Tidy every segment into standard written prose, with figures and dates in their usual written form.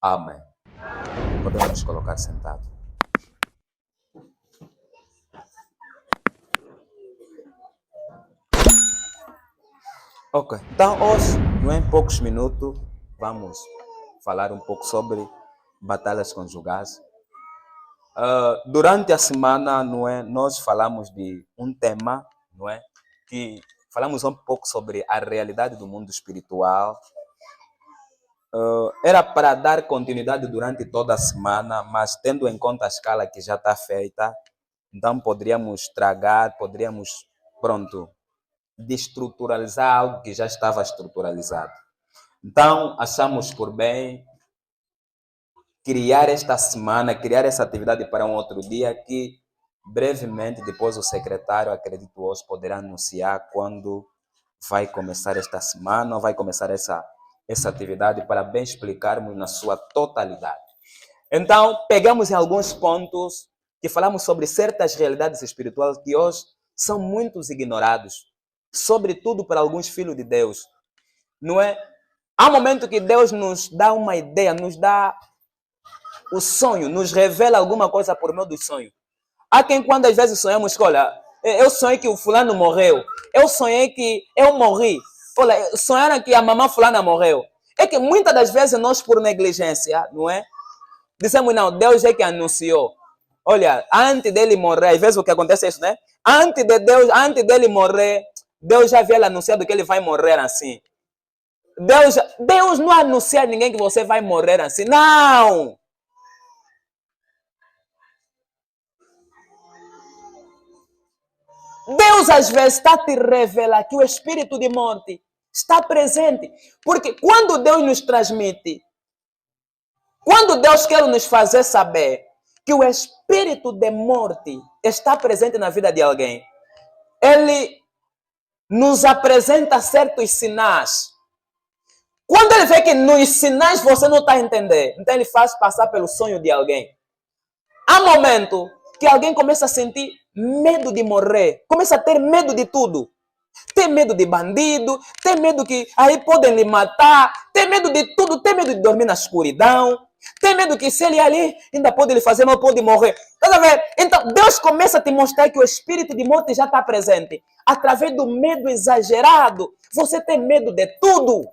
Amém. Podemos nos colocar sentados. Ok, então hoje, não é em poucos minutos, vamos falar um pouco sobre batalhas conjugais. Durante a semana, não é, nós falamos de um tema, não é, que falamos um pouco sobre a realidade do mundo espiritual. Era para dar continuidade durante toda a semana, mas tendo em conta a escala que já está feita, então poderíamos pronto, destruturalizar algo que já estava estruturalizado. Então, achamos por bem criar esta semana, criar essa atividade para um outro dia que brevemente depois o secretário, acredito hoje, poderá anunciar quando vai começar esta semana ou vai começar essa atividade para bem explicarmos na sua totalidade. Então, pegamos em alguns pontos que falamos sobre certas realidades espirituais que hoje são muito ignorados, sobretudo para alguns filhos de Deus. Não é? Há um momento que Deus nos dá uma ideia, nos dá o sonho, nos revela alguma coisa por meio do sonho. Há quem quando às vezes sonhamos, olha, eu sonhei que o fulano morreu, eu sonhei que eu morri, olha, sonharam que a mamãe fulana morreu. É que muitas das vezes nós por negligência, não é? Dizemos, não, Deus é que anunciou. Olha, antes dele morrer, às vezes o que acontece é isso, né? Antes dele morrer, Deus já havia anunciado que ele vai morrer assim. Deus não anuncia a ninguém que você vai morrer assim. Não! Deus às vezes está te revela que o espírito de morte está presente. Porque quando Deus nos transmite, quando Deus quer nos fazer saber que o espírito de morte está presente na vida de alguém, Ele nos apresenta certos sinais. Quando Ele vê que nos sinais você não está a entender, então Ele faz passar pelo sonho de alguém. Há momento que alguém começa a sentir medo de morrer, começa a ter medo de tudo. Tem medo de bandido, tem medo que aí podem lhe matar, tem medo de tudo, tem medo de dormir na escuridão, tem medo que se ele ali ainda pode lhe fazer mal, pode morrer. Tá vendo? Então Deus começa a te mostrar que o espírito de morte já está presente. Através do medo exagerado, você tem medo de tudo.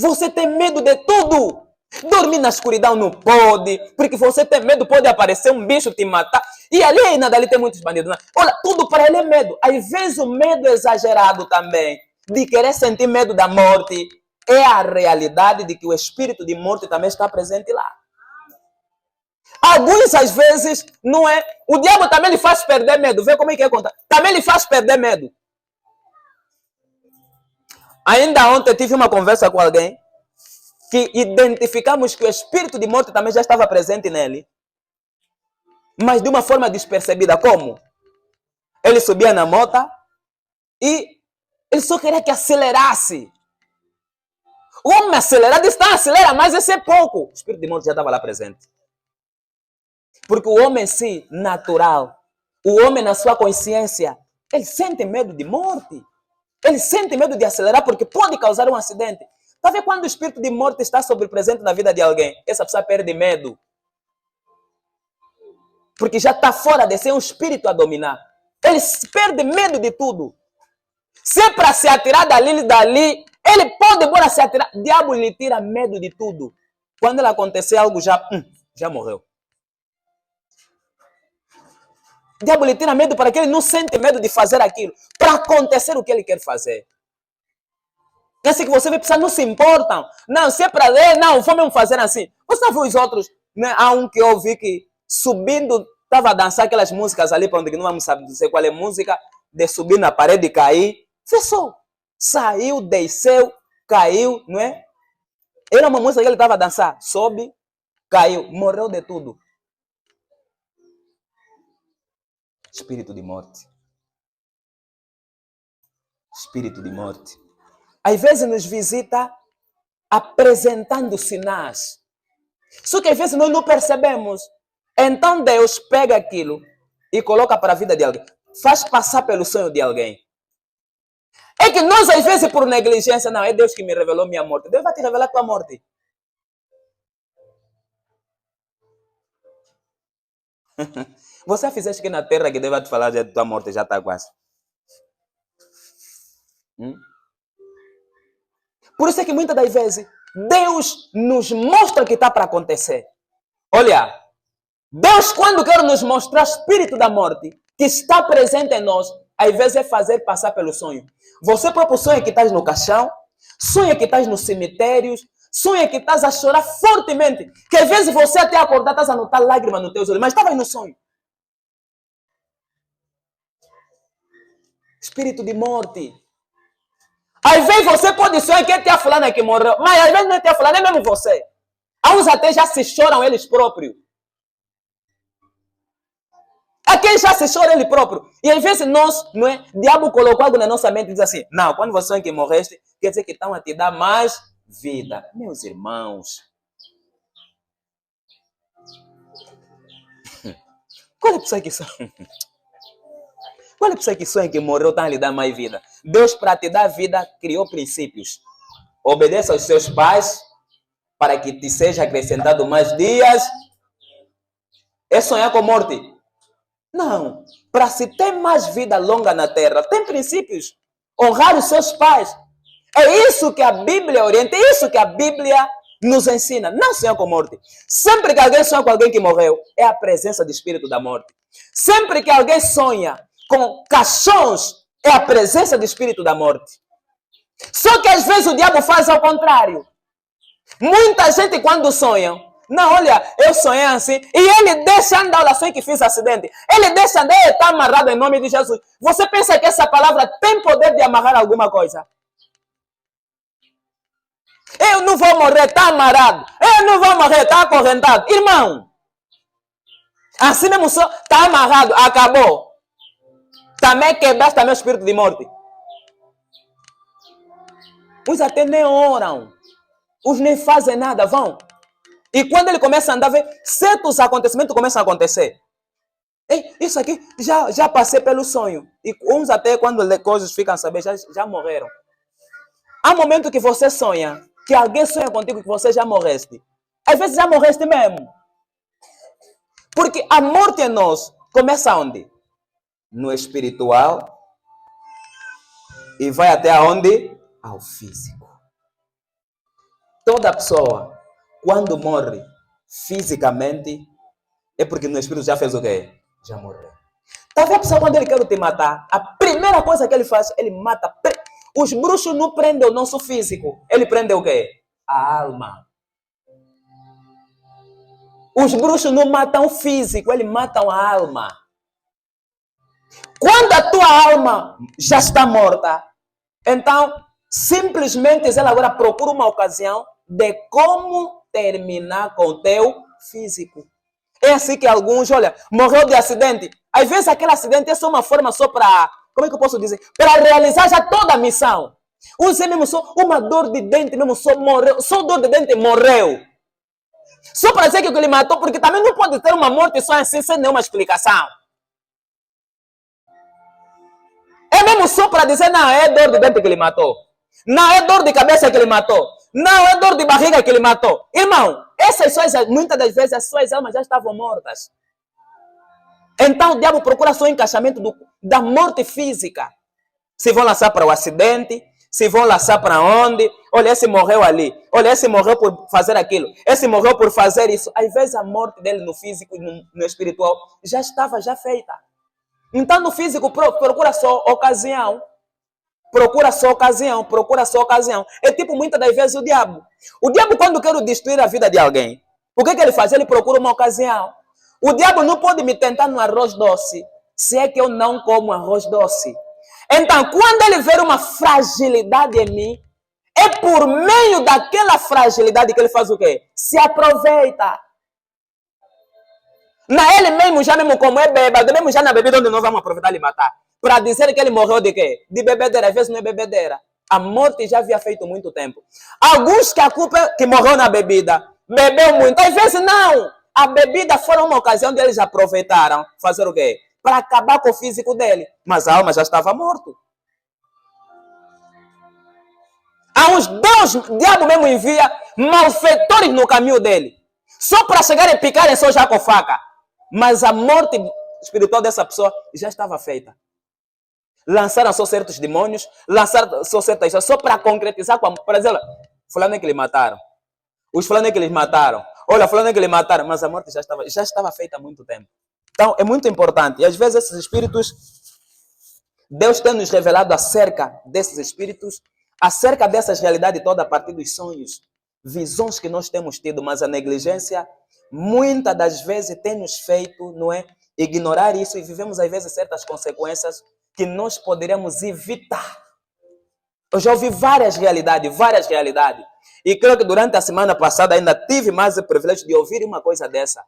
Você tem medo de tudo. Dormir na escuridão não pode, porque você tem medo, pode aparecer um bicho te matar. E ali ainda dali tem muitos bandidos. Né? Olha, tudo para ele é medo. Às vezes o medo exagerado também, de querer sentir medo da morte, é a realidade de que o espírito de morte também está presente lá. Alguns, às vezes, não é. O diabo também lhe faz perder medo. Vê como é que é contar. Também lhe faz perder medo. Ainda ontem tive uma conversa com alguém que identificamos que o espírito de morte também já estava presente nele, mas de uma forma despercebida. Como? Ele subia na moto e ele só queria que acelerasse. O homem acelerado está, acelera, mas esse é pouco. O espírito de morte já estava lá presente. Porque o homem em si, natural, o homem na sua consciência, ele sente medo de morte. Ele sente medo de acelerar porque pode causar um acidente. Está vendo quando o espírito de morte está presente na vida de alguém? Essa pessoa perde medo. Porque já está fora de ser um espírito a dominar. Ele perde medo de tudo. Se é para se atirar dali, ele pode embora se atirar. O diabo lhe tira medo de tudo. Quando ele acontecer algo, já morreu. O diabo lhe tira medo para que ele não sente medo de fazer aquilo. Para acontecer o que ele quer fazer. É assim que você vê, pessoas não se importam. Não, se é para ler, não, vamos fazer assim. Você não viu os outros? Né? Há um que eu vi que subindo, estava a dançar aquelas músicas ali, para onde não vamos saber dizer qual é a música, de subir na parede e cair. Fechou. Saiu, desceu, caiu, não é? Era uma música que ele estava a dançar. Sobe, caiu, morreu de tudo. Espírito de morte. Espírito de morte. Às vezes nos visita apresentando sinais. Só que às vezes nós não percebemos. Então Deus pega aquilo e coloca para a vida de alguém. Faz passar pelo sonho de alguém. É que nós, às vezes, por negligência, não, é Deus que me revelou minha morte. Deus vai te revelar tua morte. Você fizeste que na terra que Deus vai te falar de tua morte já está quase. Por isso é que muitas das vezes Deus nos mostra o que está para acontecer. Olha, Deus, quando quer nos mostrar o espírito da morte que está presente em nós, às vezes é fazer passar pelo sonho. Você próprio sonha que estás no caixão, sonha que estás nos cemitérios, sonha que estás a chorar fortemente, que às vezes você até acordar, estás a notar lágrimas nos teus olhos, mas estavas no sonho. Espírito de morte. Às vezes você pode sonhar que é tia fulana que morreu, mas às vezes não é tia fulana, é mesmo você. Há uns até já se choram eles próprios. Aquele já se chora ele próprio. E às vezes nós, não é? O diabo colocou algo na nossa mente e diz assim, não, quando você sonha que morreste, quer dizer que estão a te dar mais vida. Meus irmãos. Qual é a pessoa que sonha? Qual é a pessoa que sonha que morreu está a lhe dar mais vida? Deus, para te dar vida, criou princípios. Obedeça aos seus pais para que te seja acrescentado mais dias. É sonhar com morte? Não. Para se ter mais vida longa na terra, tem princípios. Honrar os seus pais. É isso que a Bíblia orienta, é isso que a Bíblia nos ensina. Não sonhar com morte. Sempre que alguém sonha com alguém que morreu, é a presença do espírito da morte. Sempre que alguém sonha com caixões, é a presença do espírito da morte. Só que às vezes o diabo faz ao contrário. Muita gente quando sonha, não, olha, eu sonhei assim, e ele deixa andar, olha, sonhei que fiz acidente. Ele deixa andar, ele está amarrado em nome de Jesus. Você pensa que essa palavra tem poder de amarrar alguma coisa? Eu não vou morrer, está amarrado. Eu não vou morrer, está acorrentado. Irmão, assim mesmo só, está amarrado, acabou. Também quebraste também o espírito de morte. Uns até nem oram. Uns nem fazem nada, vão. E quando ele começa a andar, vê, certos acontecimentos começam a acontecer. Ei, isso aqui, já passei pelo sonho. E uns até quando as coisas ficam a saber, já morreram. Há momento que você sonha, que alguém sonha contigo que você já morreste. Às vezes já morreste mesmo. Porque a morte em nós começa onde? No espiritual. E vai até aonde? Ao físico. Toda pessoa, quando morre fisicamente, é porque no espírito já fez o quê? Já morreu. Talvez a pessoa, quando ele quer te matar, a primeira coisa que ele faz, ele mata. Os bruxos não prendem o nosso físico. Ele prende o quê? A alma. Os bruxos não matam o físico, eles matam a alma. Quando a tua alma já está morta, então, simplesmente ela agora procura uma ocasião de como terminar com o teu físico. É assim que alguns, olha, morreu de acidente. Às vezes aquele acidente é só uma forma só para, como é que eu posso dizer? Para realizar já toda a missão. Uns mesmo só uma dor de dente, mesmo só morreu, só dor de dente morreu. Só para dizer que ele matou, porque também não pode ter uma morte só assim, sem nenhuma explicação. É mesmo só para dizer, não, é dor de dente que ele matou. Não, é dor de cabeça que ele matou. Não, é dor de barriga que ele matou. Irmão, essas suas, muitas das vezes as suas almas já estavam mortas. Então o diabo procura só o encaixamento da morte física. Se vão lançar para o acidente, se vão lançar para onde, olha, esse morreu ali, olha, esse morreu por fazer aquilo, esse morreu por fazer isso. Às vezes a morte dele no físico e no espiritual já estava feita. Então no físico procura só ocasião. Procura só ocasião, procura só ocasião. É tipo muitas das vezes o diabo. O diabo, quando quer destruir a vida de alguém, o que ele faz? Ele procura uma ocasião. O diabo não pode me tentar no arroz doce, se é que eu não como arroz doce. Então, quando ele vê uma fragilidade em mim, é por meio daquela fragilidade que ele faz o quê? Se aproveita. Ele mesmo, já mesmo como é bêbado, mesmo já na bebida onde nós vamos aproveitar e matar. Para dizer que ele morreu de quê? De bebedeira. Às vezes não é bebedeira. A morte já havia feito muito tempo. Alguns que a culpa é que morreu na bebida. Bebeu muito. Às vezes não. A bebida foi uma ocasião de eles aproveitaram. Fazer o quê? Para acabar com o físico dele. Mas a alma já estava morta. Deus, o diabo mesmo envia malfeitores no caminho dele. Só para chegar e picarem só já com faca. Mas a morte espiritual dessa pessoa já estava feita. Lançaram só certos demônios, lançaram só certas coisas, só para concretizar. Por exemplo, fulano é que lhe mataram. Os fulano é que eles mataram. Olha, fulano é que lhe mataram. Mas a morte já estava feita há muito tempo. Então, é muito importante. E às vezes esses espíritos, Deus tem nos revelado acerca desses espíritos, acerca dessas realidades todas a partir dos sonhos, visões que nós temos tido, mas a negligência, muitas das vezes, tem nos feito, não é, ignorar isso e vivemos às vezes certas consequências que nós poderíamos evitar. Eu já ouvi várias realidades. E creio que durante a semana passada ainda tive mais o privilégio de ouvir uma coisa dessa.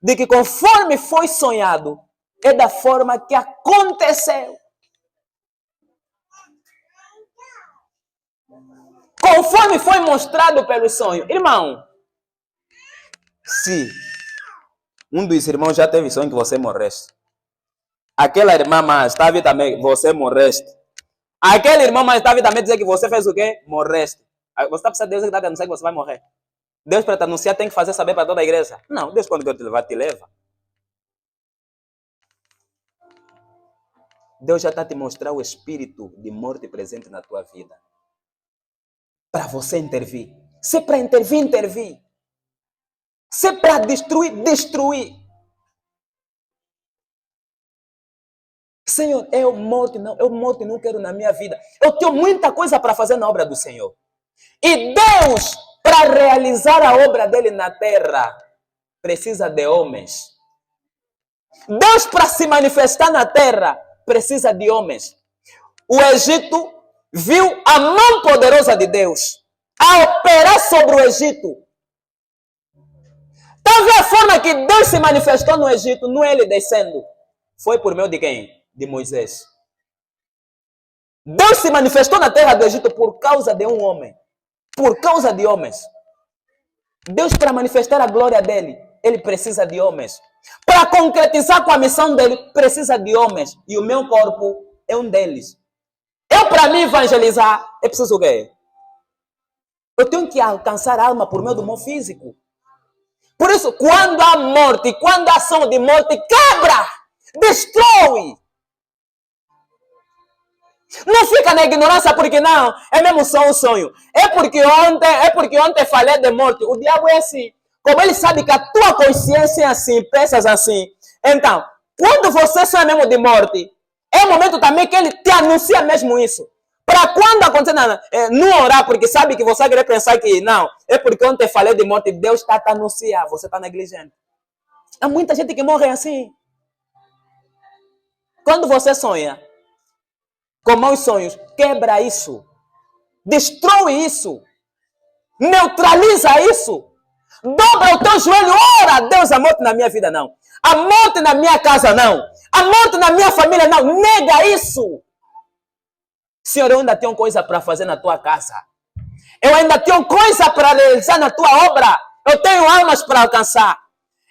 De que conforme foi sonhado, é da forma que aconteceu. Conforme foi mostrado pelo sonho. Irmão, se um dos irmãos já teve sonho que você morreste, aquela irmã mais estava também, você morreste. Aquele irmão mais estava também dizer que você fez o quê? Morreste. Você está precisando de Deus que está te anunciar que você vai morrer. Deus para te anunciar tem que fazer saber para toda a igreja. Não, Deus quando quer te levar, te leva. Deus já está te mostrar o espírito de morte presente na tua vida. Para você intervir. Se é para intervir, intervir. Se é para destruir, destruir. Senhor, eu morte não quero na minha vida. Eu tenho muita coisa para fazer na obra do Senhor. E Deus, para realizar a obra dele na terra, precisa de homens. Deus, para se manifestar na terra, precisa de homens. O Egito viu a mão poderosa de Deus a operar sobre o Egito. Talvez a forma que Deus se manifestou no Egito, não é ele descendo. Foi por meio de quem? De Moisés. Deus se manifestou na terra do Egito por causa de um homem. Por causa de homens. Deus, para manifestar a glória dele, ele precisa de homens. Para concretizar com a missão dele, precisa de homens. E o meu corpo é um deles. Eu, para me evangelizar, é preciso o quê? Eu tenho que alcançar a alma por meio do meu físico. Por isso, quando há morte, quando há ação de morte, quebra, destrói. Não fica na ignorância porque não, é mesmo só um sonho. É porque ontem falei de morte. O diabo é assim. Como ele sabe que a tua consciência é assim, pensas assim. Então, quando você sonha mesmo de morte, é o momento também que ele te anuncia mesmo isso. Para quando acontecer, não orar, porque sabe que você vai querer pensar que não, é porque ontem falei de morte, Deus está te anunciando, você está negligente. Há muita gente que morre assim. Quando você sonha com maus sonhos, quebra isso. Destrói isso. Neutraliza isso. Dobra o teu joelho, ora, Deus, a morte na minha vida não. A morte na minha casa não. A morte na minha família não. Nega isso. Senhor, eu ainda tenho coisa para fazer na tua casa. Eu ainda tenho coisa para realizar na tua obra. Eu tenho almas para alcançar.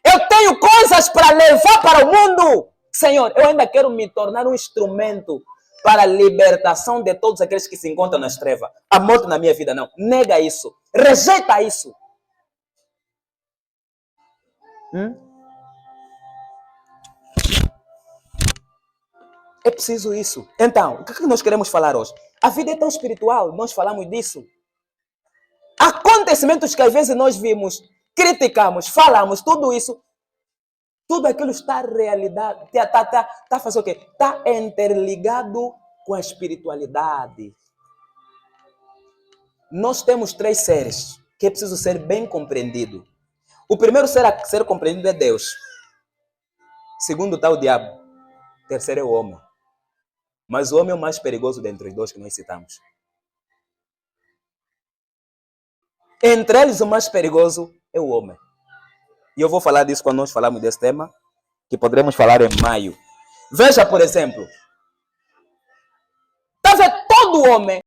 Eu tenho coisas para levar para o mundo. Senhor, eu ainda quero me tornar um instrumento para a libertação de todos aqueles que se encontram nas trevas. A morte na minha vida não. Nega isso. Rejeita isso. É preciso isso. Então, o que nós queremos falar hoje? A vida é tão espiritual, nós falamos disso. Acontecimentos que às vezes nós vimos, criticamos, falamos, tudo isso, tudo aquilo está realidade, está fazendo o quê? Está interligado com a espiritualidade. Nós temos 3 seres que é preciso ser bem compreendido. O primeiro ser a ser compreendido é Deus. Segundo está o diabo. Terceiro é o homem. Mas o homem é o mais perigoso dentre os 2 que nós citamos. Entre eles, o mais perigoso é o homem. E eu vou falar disso quando nós falarmos desse tema, que poderemos falar em maio. Veja, por exemplo, talvez todo homem